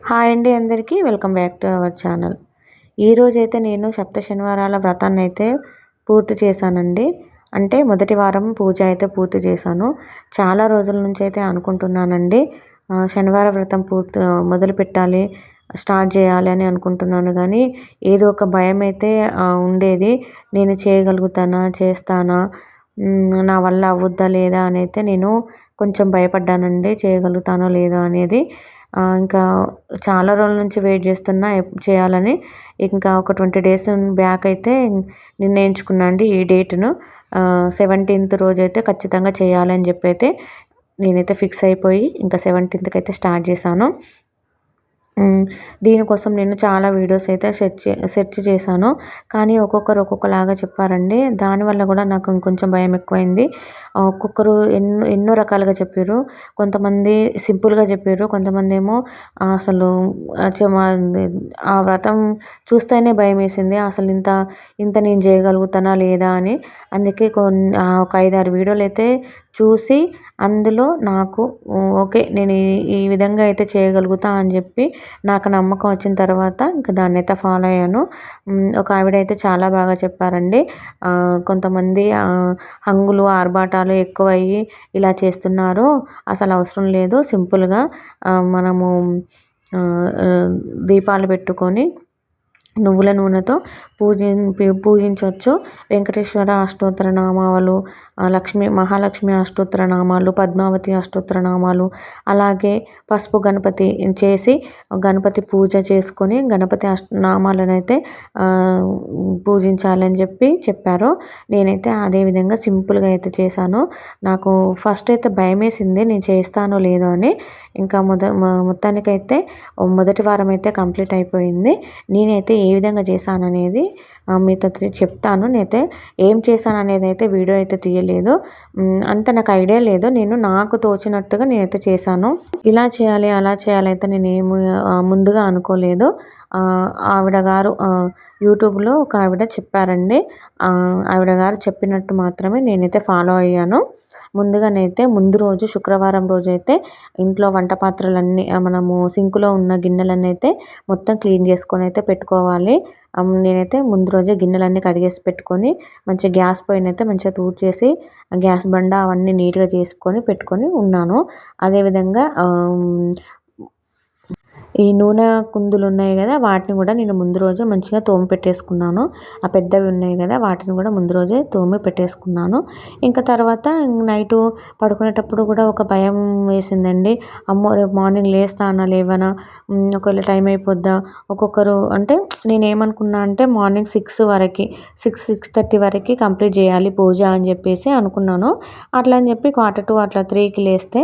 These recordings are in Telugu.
హాయ్ అండి అందరికీ welcome back to our channel. ఈరోజైతే నేను సప్త శనివారాల వ్రతాన్ని అయితే పూర్తి చేశానండి. అంటే మొదటి వారం పూజ అయితే పూర్తి చేశాను. చాలా రోజుల నుంచి అయితే అనుకుంటున్నానండి, శనివార వ్రతం మొదలు పెట్టాలి, స్టార్ట్ చేయాలి అని అనుకుంటున్నాను. కానీ ఏదో ఒక భయం అయితే ఉండేది. నేను చేయగలుగుతానా, చేస్తానా, నా వల్ల అవుద్దా లేదా అని అయితే నేను కొంచెం భయపడ్డానండి, చేయగలుగుతానో లేదో అనేది. ఇంకా చాలా రోజుల నుంచి వెయిట్ చేస్తున్నా చేయాలని. ఇంకా ఒక 20 డేస్ బ్యాక్ అయితే నిర్ణయించుకున్నా అండి ఈ డేట్‌ను. 17th రోజైతే ఖచ్చితంగా చేయాలని చెప్పి అయితే నేనైతే ఫిక్స్ అయిపోయి ఇంకా 17th అయితే స్టార్ట్ చేశాను. దీనికోసం నేను చాలా వీడియోస్ అయితే సెర్చ్ చేశాను. కానీ ఒక్కొక్కరు ఒక్కొక్కలాగా చెప్పారండి. దానివల్ల కూడా నాకు ఇంకొంచెం భయం ఎక్కువైంది. ఒక్కొక్కరు ఎన్నో రకాలుగా చెప్పిర్రు. కొంతమంది సింపుల్‌గా చెప్పిర్రు. కొంతమంది ఏమో అసలు ఆ వ్రతం చూస్తేనే భయమేసింది. అసలు ఇంత నేను చేయగలుగుతానా లేదా అని. అందుకే ఒక 5, 6 వీడియోలు అయితే చూసి అందులో నాకు ఓకే, నేను ఈ విధంగా అయితే చేయగలుగుతా అని చెప్పి నాకు నమ్మకం వచ్చిన తర్వాత ఇంకా దాన్నైతే ఫాలో అయ్యాను. ఒక ఆవిడ అయితే చాలా బాగా చెప్పారండి. కొంతమంది హంగులు, ఆర్భాటాలు ఎక్కువయ్యి ఇలా చేస్తున్నారు. అసలు అవసరం లేదు. సింపుల్‌గా మనము దీపాలు పెట్టుకొని నువ్వుల నూనెతో పూజించవచ్చు. వెంకటేశ్వర అష్టోత్తర నామాలు, మహాలక్ష్మి అష్టోత్తర నామాలు, పద్మావతి అష్టోత్తర నామాలు, అలాగే పసుపు గణపతి చేసి గణపతి పూజ చేసుకొని గణపతి నామాలను అయితే పూజించాలని చెప్పారు. నేనైతే అదే విధంగా సింపుల్‌గా అయితే చేశాను. నాకు ఫస్ట్ అయితే భయమేసింది, నేను చేస్తానో లేదో అని. ఇంకా మొత్తానికైతే మొదటి వారం అయితే కంప్లీట్ అయిపోయింది. నేనైతే ఏ విధంగా చేశాననేది మీతో చెప్తాను. నేనైతే ఏం చేశాననేది అయితే వీడియో అయితే తీయలేదు. అంత నాకు ఐడియా లేదు. నాకు తోచినట్టుగా నేనైతే చేశాను. ఇలా చేయాలి, అలా చేయాలి అయితే నేనేమి ముందుగా అనుకోలేదు. ఆవిడ గారు యూట్యూబ్‌లో ఒక ఆవిడ చెప్పారండి. ఆవిడ గారు చెప్పినట్టు మాత్రమే నేనైతే ఫాలో అయ్యాను. ముందుగానైతే ముందు రోజు శుక్రవారం రోజైతే ఇంట్లో వంట పాత్రలన్నీ మనము సింక్‌లో ఉన్న గిన్నెలన్నీ అయితే మొత్తం క్లీన్ చేసుకొని అయితే పెట్టుకోవాలి. నేనైతే ముందు రోజే గిన్నెలన్నీ కడిగేసి పెట్టుకొని మంచిగా గ్యాస్ పొయ్యినైతే మంచిగా తూడ్చేసి గ్యాస్ బండ అవన్నీ నీట్‌గా చేసుకొని పెట్టుకొని ఉన్నాను. అదేవిధంగా ఈ నూనె కుందులు ఉన్నాయి కదా, వాటిని కూడా నేను ముందు రోజే మంచిగా తోమి పెట్టేసుకున్నాను. ఆ పెద్దవి ఉన్నాయి కదా, వాటిని కూడా ముందు రోజే తోమి పెట్టేసుకున్నాను. ఇంకా తర్వాత నైటు పడుకునేటప్పుడు కూడా ఒక భయం వేసిందండి. అమ్మో, రేపు మార్నింగ్ లేస్తానా లేవనా, ఒకవేళ టైం అయిపోద్దా. ఒక్కొక్కరు అంటే నేనేమనుకున్నా అంటే మార్నింగ్ 6:30 వరకు కంప్లీట్ చేయాలి పూజ అని చెప్పేసి అనుకున్నాను. అట్లా అని చెప్పి 2:45 అట్లా 3కి లేస్తే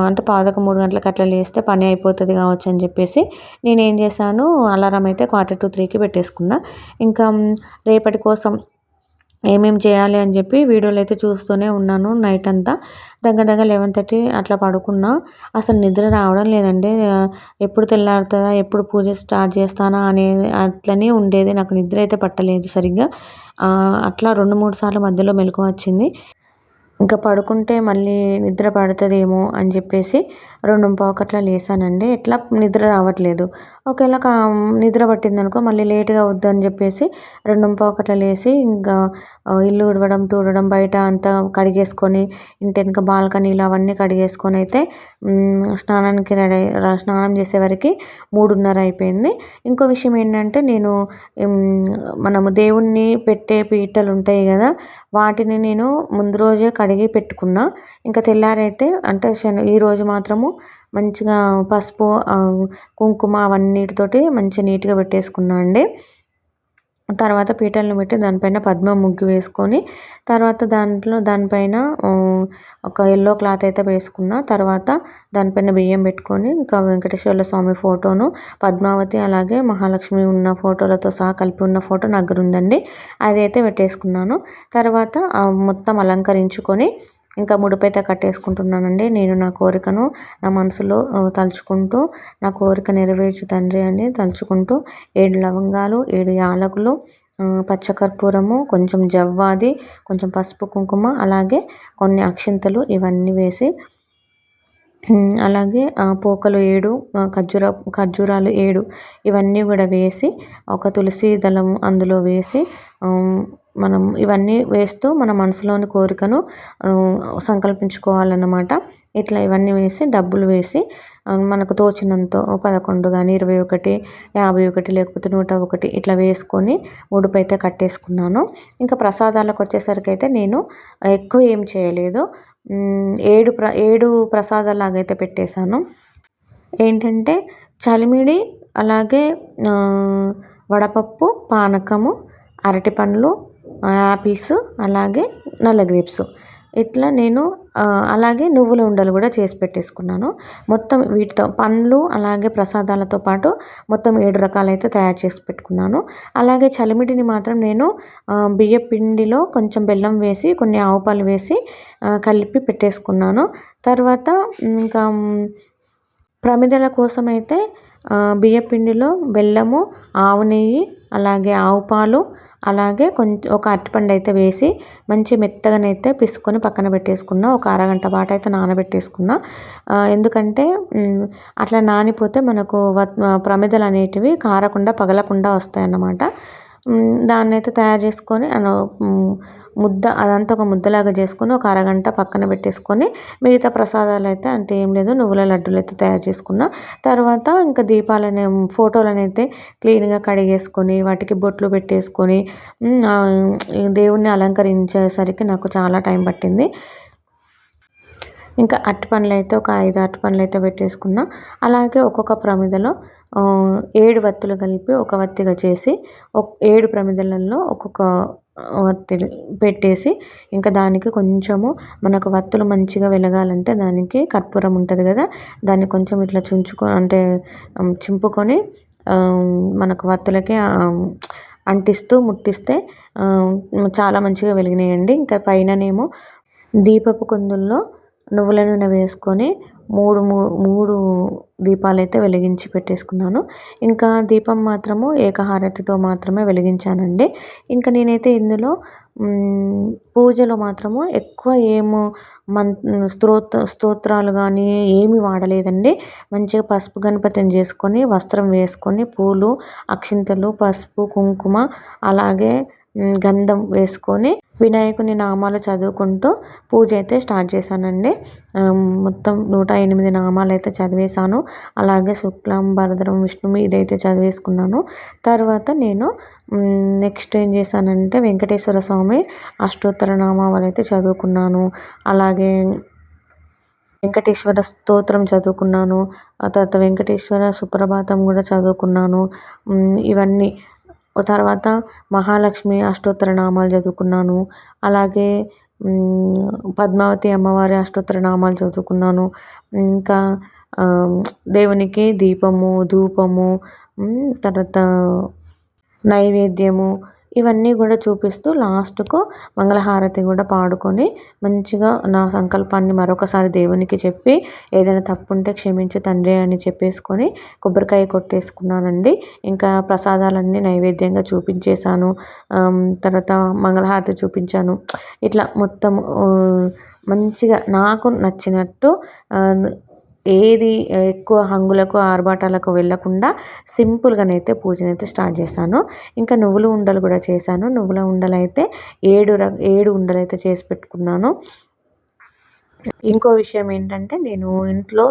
అంటే 2:15, 3 గంటలకు అట్లా లేస్తే పని అయిపోతుంది కావచ్చు అని చెప్పేసి నేనేం చేశాను, అలారం అయితే 2:45కి పెట్టేసుకున్నా. ఇంకా రేపటి కోసం ఏమేమి చేయాలి అని చెప్పి వీడియోలు అయితే చూస్తూనే ఉన్నాను నైట్ అంతా. దగ్గర 11:30 అట్లా పడుకున్నా. అసలు నిద్ర రావడం లేదండి. ఎప్పుడు తెల్లారుతుందా, ఎప్పుడు పూజ స్టార్ట్ చేస్తానా అనేది అట్లనే ఉండేది. నాకు నిద్ర అయితే పట్టలేదు సరిగ్గా. అట్లా 2, 3 సార్లు మధ్యలో మెలకువ వచ్చింది. ఇంకా పడుకుంటే మళ్ళీ నిద్ర పడుతుందేమో అని చెప్పేసి 2:15 అట్లా లేసానండి. ఎట్లా నిద్ర రావట్లేదు. ఒకవేళ నిద్ర పట్టిందనుకో మళ్ళీ లేట్‌గా అవుద్దని చెప్పేసి 2:15 అట్లా లేసి ఇంకా ఇల్లు ఊడవడం, తుడవడం, బయట అంతా కడిగేసుకొని ఇంటి వెనక బాల్కనీలు అవన్నీ కడిగేసుకొని అయితే స్నానం చేసేవరకి 3:30 అయిపోయింది. ఇంకో విషయం ఏంటంటే మనము దేవుణ్ణి పెట్టే పీటలు ఉంటాయి కదా, వాటిని నేను ముందు రోజే కడిగి పెట్టుకున్నా. ఇంకా తెల్లారైతే అంటే ఈరోజు మాత్రము మంచిగా పసుపు, కుంకుమ అవన్నిటితోటి మంచిగా నీట్‌గా పెట్టేసుకున్నా అండి. తర్వాత పీటలను పెట్టి దానిపైన పద్మ ముగ్గు వేసుకొని తర్వాత దానిపైన ఒక యెల్లో క్లాత్ అయితే వేసుకున్నా. తర్వాత దానిపైన బియ్యం పెట్టుకొని ఇంకా వెంకటేశ్వర స్వామి ఫోటోను, పద్మావతి అలాగే మహాలక్ష్మి ఉన్న ఫోటోలతో సహా కలిపి ఉన్న ఫోటో నా దగ్గర ఉందండి. అది అయితే పెట్టేసుకున్నాను. తర్వాత మొత్తం అలంకరించుకొని ఇంకా ముడుపైతే కట్టేసుకుంటున్నానండి. నేను నా కోరికను నా మనసులో తలుచుకుంటూ నా కోరిక నెరవేర్చు తండ్రి అని తలుచుకుంటూ 7 లవంగాలు, 7 యాలకులు, పచ్చకర్పూరము, కొంచెం జవ్వాది, కొంచెం పసుపు కుంకుమ, అలాగే కొన్ని అక్షింతలు ఇవన్నీ వేసి అలాగే పోకలు 7 ఖర్జూరాలు 7 ఇవన్నీ కూడా వేసి ఒక తులసి దళం అందులో వేసి మనం ఇవన్నీ వేస్తూ మన మనసులోని కోరికను సంకల్పించుకోవాలన్నమాట. ఇట్లా ఇవన్నీ వేసి డబ్బులు వేసి మనకు తోచినంత 11 కానీ 21, 51 లేకపోతే 101 ఇట్లా వేసుకొని ముడుపైతే కట్టేసుకున్నాను. ఇంకా ప్రసాదాలకు వచ్చేసరికైతే నేను ఎక్కువ ఏం చేయలేదు. 7 ప్రసాదాలాగైతే పెట్టేశాను. ఏంటంటే చలిమిడి, అలాగే వడపప్పు, పానకము, అరటిపండ్లు, యాపిల్స్, అలాగే నల్ల గ్రేప్స్ ఇట్లా నేను అలాగే నువ్వుల ఉండలు కూడా చేసి పెట్టేసుకున్నాను. మొత్తం వీటితో పండ్లు అలాగే ప్రసాదాలతో పాటు మొత్తం 7 రకాలైతే తయారు చేసి పెట్టుకున్నాను. అలాగే చలిమిడిని మాత్రం నేను బియ్యపిండిలో కొంచెం బెల్లం వేసి కొన్ని ఆవు పాలు వేసి కలిపి పెట్టేసుకున్నాను. తర్వాత ఇంకా ప్రమిదల కోసమైతే బియ్యపిండిలో బెల్లము, ఆవు నెయ్యి, అలాగే ఆవు పాలు, అలాగే ఒక అరటిపండు అయితే వేసి మంచి మెత్తగానైతే పిసుకొని పక్కన పెట్టేసుకున్నా. ఒక అరగంట పాటు అయితే నానబెట్టేసుకున్నా. ఎందుకంటే అట్లా నానిపోతే మనకు ప్రమిదలు అనేటివి కారకుండా పగలకుండా వస్తాయన్నమాట. దాన్నైతే తయారు చేసుకొని అదంతా ఒక ముద్దలాగా చేసుకొని ఒక అరగంట పక్కన పెట్టేసుకొని మిగతా ప్రసాదాలు అయితే అంటే ఏం లేదు, నువ్వుల లడ్డూలు అయితే తయారు చేసుకున్నా. తర్వాత ఇంకా ఫోటోలను అయితే క్లీన్గా కడిగేసుకొని వాటికి బొట్లు పెట్టేసుకొని దేవుణ్ణి అలంకరించేసరికి నాకు చాలా టైం పట్టింది. ఇంకా అరటిపండ్లు అయితే ఒక 5 అరటిపండ్లు అయితే పెట్టేసుకున్నా. అలాగే ఒక్కొక్క ప్రమిదలో 7 వత్తులు కలిపి ఒక వత్తిగా చేసి 7 ప్రమిదలలో ఒక్కొక్క వత్తి పెట్టేసి ఇంకా దానికి కొంచెము మనకు వత్తులు మంచిగా వెలగాలంటే దానికి కర్పూరం ఉంటుంది కదా, దాన్ని కొంచెం ఇట్లా చింపుకొని మనకు వత్తులకి అంటిస్తూ ముట్టిస్తే చాలా మంచిగా వెలిగినాయండి. ఇంకా పైననేమో దీపపు కుందుల్లో నువ్వుల నూనె వేసుకొని 3 దీపాలైతే వెలిగించి పెట్టేసుకున్నాను. ఇంకా దీపం మాత్రము ఏకహారతితో మాత్రమే వెలిగించానండి. ఇంకా నేనైతే ఇందులో పూజలో మాత్రము ఎక్కువ స్తోత్రాలు కానీ ఏమి వాడలేదండి. మంచిగా పసుపు గణపతిని చేసుకొని వస్త్రం వేసుకొని పూలు, అక్షింతలు, పసుపు, కుంకుమ, అలాగే గంధం వేసుకొని వినాయకుని నామాలు చదువుకుంటూ పూజ అయితే స్టార్ట్ చేశానండి. మొత్తం 108 నామాలు అయితే చదివేశాను. అలాగే శుక్లాం వరదరం విష్ణువు ఇదైతే చదివేసుకున్నాను. తర్వాత నేను నెక్స్ట్ ఏం చేశానంటే వెంకటేశ్వర స్వామి అష్టోత్తర నామావళి అయితే చదువుకున్నాను. అలాగే వెంకటేశ్వర స్తోత్రం చదువుకున్నాను. ఆ తర్వాత వెంకటేశ్వర సుప్రభాతం కూడా చదువుకున్నాను. ఇవన్నీ తర్వాత మహాలక్ష్మి అష్టోత్తర నామాలు చదువుకున్నాను. అలాగే పద్మావతి అమ్మవారి అష్టోత్తర నామాలు చదువుకున్నాను. ఇంకా దేవునికి దీపము, ధూపము, తర్వాత నైవేద్యము ఇవన్నీ కూడా చూపిస్తూ లాస్ట్కు మంగళహారతి కూడా పాడుకొని మంచిగా నా సంకల్పాన్ని మరొకసారి దేవునికి చెప్పి ఏదైనా తప్పు ఉంటే క్షమించు తండ్రి అని చెప్పేసుకొని కొబ్బరికాయ కొట్టేసుకున్నానండి. ఇంకా ప్రసాదాలన్నీ నైవేద్యంగా చూపించేశాను. తర్వాత మంగళహారతి చూపించాను. ఇట్లా మొత్తం మంచిగా నాకు నచ్చినట్టు ఏది ఎక్కువ హంగులకు ఆర్భాటాలకు వెళ్ళకుండా సింపుల్గానైతే పూజనైతే స్టార్ట్ చేశాను. ఇంకా నువ్వుల ఉండలు కూడా చేశాను. నువ్వుల ఉండలు అయితే 7 ఉండలు అయితే చేసి పెట్టుకున్నాను. ఇంకో విషయం ఏంటంటే నేను ఇంట్లో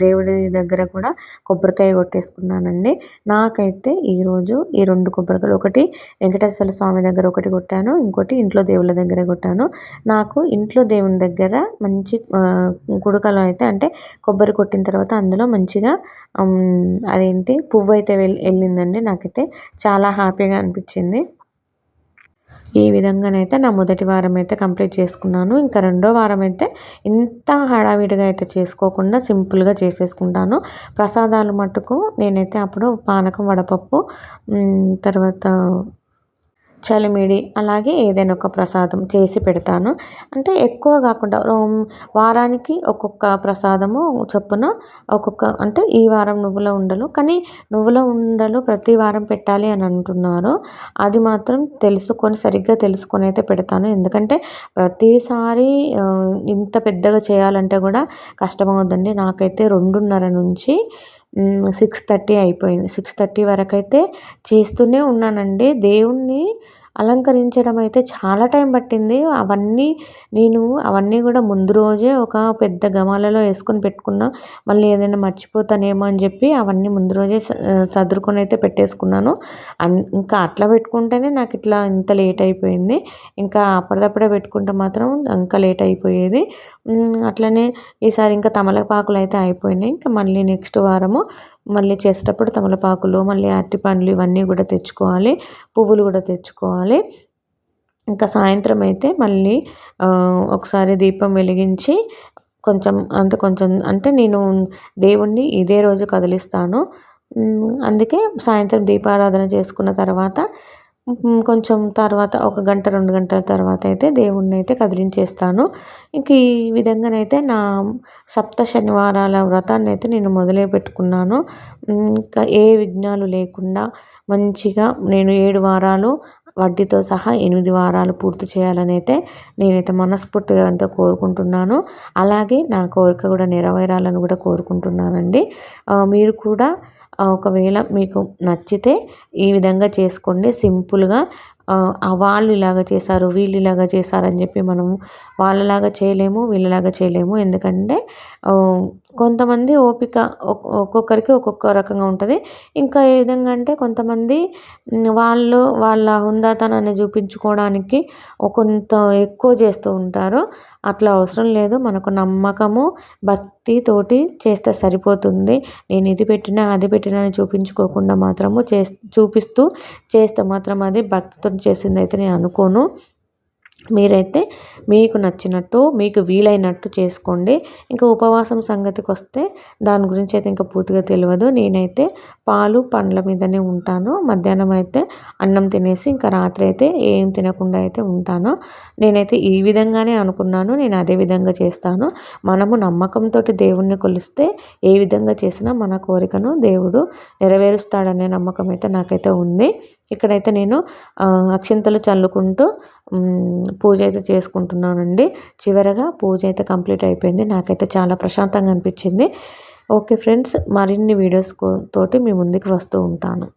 దేవుడి దగ్గర కూడా కొబ్బరికాయ కొట్టేసుకున్నానండి. నాకైతే ఈరోజు ఈ 2 కొబ్బరికాయలు, ఒకటి వెంకటేశ్వర స్వామి దగ్గర ఒకటి కొట్టాను, ఇంకోటి ఇంట్లో దేవుళ్ళ దగ్గర కొట్టాను. నాకు ఇంట్లో దేవుని దగ్గర మంచి కుడుకలో అయితే అంటే కొబ్బరి కొట్టిన తర్వాత అందులో మంచిగా పువ్వు అయితే వెళ్ళిందండి. నాకైతే చాలా హ్యాపీగా అనిపించింది. ఈ విధంగానైతే నా మొదటి వారం అయితే కంప్లీట్ చేసుకున్నాను. ఇంకా రెండో వారం అయితే ఇంత హడావిడిగా అయితే చేసుకోకుండా సింపుల్గా చేసేసుకుంటాను. ప్రసాదాలు మట్టుకు నేనైతే అప్పుడు పానకం, వడపప్పు, తర్వాత చలిమిడి అలాగే ఏదైనా ఒక ప్రసాదం చేసి పెడతాను. అంటే ఎక్కువ కాకుండా వారానికి ఒక్కొక్క ప్రసాదము చొప్పున అంటే ఈ వారం నువ్వుల ఉండలు, కానీ నువ్వుల ఉండలు ప్రతి వారం పెట్టాలి అని అంటున్నారు. అది మాత్రం సరిగ్గా తెలుసుకొని అయితే పెడతాను. ఎందుకంటే ప్రతిసారి ఇంత పెద్దగా చేయాలంటే కూడా కష్టమవుద్దండి. నాకైతే 2:30 నుంచి 6:30 అయిపోయింది. 6:30 వరకైతే చేస్తూనే ఉన్నానండి. దేవుణ్ణి అలంకరించడం అయితే చాలా టైం పట్టింది. అవన్నీ కూడా ముందు రోజే ఒక పెద్ద గమాలలో వేసుకొని పెట్టుకున్నా. మళ్ళీ ఏదైనా మర్చిపోతానేమో అని చెప్పి అవన్నీ ముందు రోజే సర్దుకొని అయితే పెట్టేసుకున్నాను. ఇంకా అట్లా పెట్టుకుంటేనే నాకు ఇంత లేట్ అయిపోయింది. ఇంకా అప్పటిదప్పుడే పెట్టుకుంటే మాత్రం ఇంకా లేట్ అయిపోయేది. అట్లనే ఈసారి ఇంకా తమలపాకులు అయితే అయిపోయినాయి. ఇంకా మళ్ళీ నెక్స్ట్ వారము మళ్ళీ చేసేటప్పుడు తమలపాకులు, మళ్ళీ అరటిపండ్లు ఇవన్నీ కూడా తెచ్చుకోవాలి. పువ్వులు కూడా తెచ్చుకోవాలి. ఇంకా సాయంత్రం అయితే మళ్ళీ ఒకసారి దీపం వెలిగించి కొంచెం అంటే నేను దేవుణ్ణి ఇదే రోజు కదిలిస్తాను. అందుకే సాయంత్రం దీపారాధన చేసుకున్న తర్వాత కొంచెం తర్వాత ఒక గంట 2 గంటల తర్వాత అయితే దేవుణ్ణి అయితే కదిలించేస్తాను. ఇంక ఈ విధంగానైతే నా సప్త శనివారాల వ్రతాన్ని అయితే నేను మొదలే పెట్టుకున్నాను. ఇంకా ఏ విఘ్నాలు లేకుండా మంచిగా నేను 7 వారాలు వడ్డీతో సహా 8 వారాలు పూర్తి చేయాలని అయితే నేనైతే మనస్ఫూర్తిగా ఎంతో కోరుకుంటున్నాను. అలాగే నా కోరిక కూడా నెరవేరాలని కూడా కోరుకుంటున్నానండి. మీరు కూడా ఒకవేళ మీకు నచ్చితే ఈ విధంగా చేసుకోండి. సింపుల్‌గా వాళ్ళు ఇలాగ చేశారు, వీళ్ళు ఇలాగ చేశారని చెప్పి మనం వాళ్ళలాగా చేయలేము, వీళ్ళలాగా చేయలేము. ఎందుకంటే కొంతమంది ఓపిక ఒక్కొక్కరికి ఒక్కొక్క రకంగా ఉంటుంది. ఇంకా ఏ విధంగా అంటే కొంతమంది వాళ్ళ హుందాతనాన్ని చూపించుకోవడానికి కొంత ఎక్కువ చేస్తూ ఉంటారు. అట్లా అవసరం లేదు. మనకు నమ్మకము, భక్తితోటి చేస్తే సరిపోతుంది. నేను ఇది పెట్టినా, అది పెట్టినా అని చూపించుకోకుండా మాత్రము చూపిస్తూ చేస్తే మాత్రం అది భక్తితో చేసిందైతే నేను అనుకోను. మీరైతే మీకు నచ్చినట్టు, మీకు వీలైనట్టు చేసుకోండి. ఇంకా ఉపవాసం సంగతికొస్తే దాని గురించి అయితే ఇంకా పూర్తిగా తెలవదు. నేనైతే పాలు, పండ్ల మీదనే ఉంటాను. మధ్యాహ్నం అయితే అన్నం తినేసి ఇంకా రాత్రి అయితే ఏం తినకుండా అయితే ఉంటాను. నేనైతే ఈ విధంగానే అనుకున్నాను. నేను అదే విధంగా చేస్తాను. మనము నమ్మకంతో దేవుణ్ణి కొలిస్తే ఏ విధంగా చేసినా మన కోరికను దేవుడు నెరవేరుస్తాడనే నమ్మకం అయితే నాకైతే ఉంది. ఇక్కడైతే నేను అక్షింతలు చల్లుకుంటూ పూజ అయితే చేసుకుంటున్నానండి. చివరగా పూజ అయితే కంప్లీట్ అయిపోయింది. నాకైతే చాలా ప్రశాంతంగా అనిపించింది. ఓకే ఫ్రెండ్స్, మరిన్ని వీడియోస్ తోటి మీ ముందుకు వస్తూ ఉంటాను.